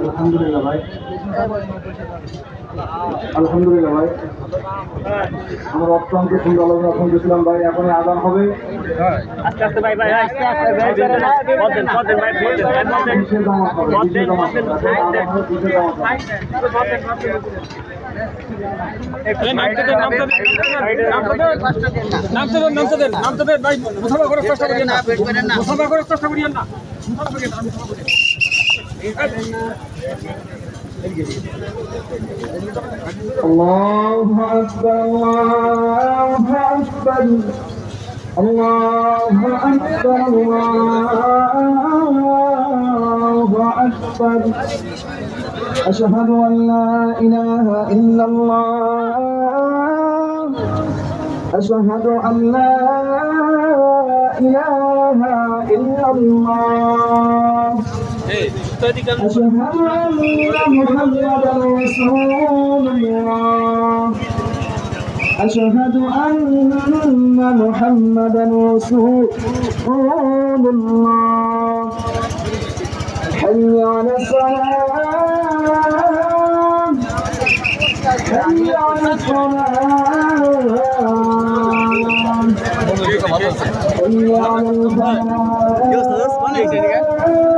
আলহামদুলিল্লাহ ভাই, আলহামদুলিল্লাহ ভাই, আমরা অত্যন্ত সুন্দর আলোচনা শুনতেছিলাম ভাই। এখন আজান হবে। আস্তে আস্তে ভাই ভাই আস্তে আস্তে বলেন ভাই কিসের জামাত হবে? কিসের জামাত হবে? আজান হবে, কিসের জামাত হবে? নামতে ভাই মুসাফা করার চেষ্টা করিয়েন না, মুসাফা করার চেষ্টা করিয়েন না। الله أكبر الله أكبر الله أكبر الله أكبر أشهد أن لا إله إلا الله أشهد أن لا إله إلا الله أشهد أن محمدا رسول الله أشهد أن محمدا رسول الله حي على الصلاة حي على الصلاة حي على الفلاح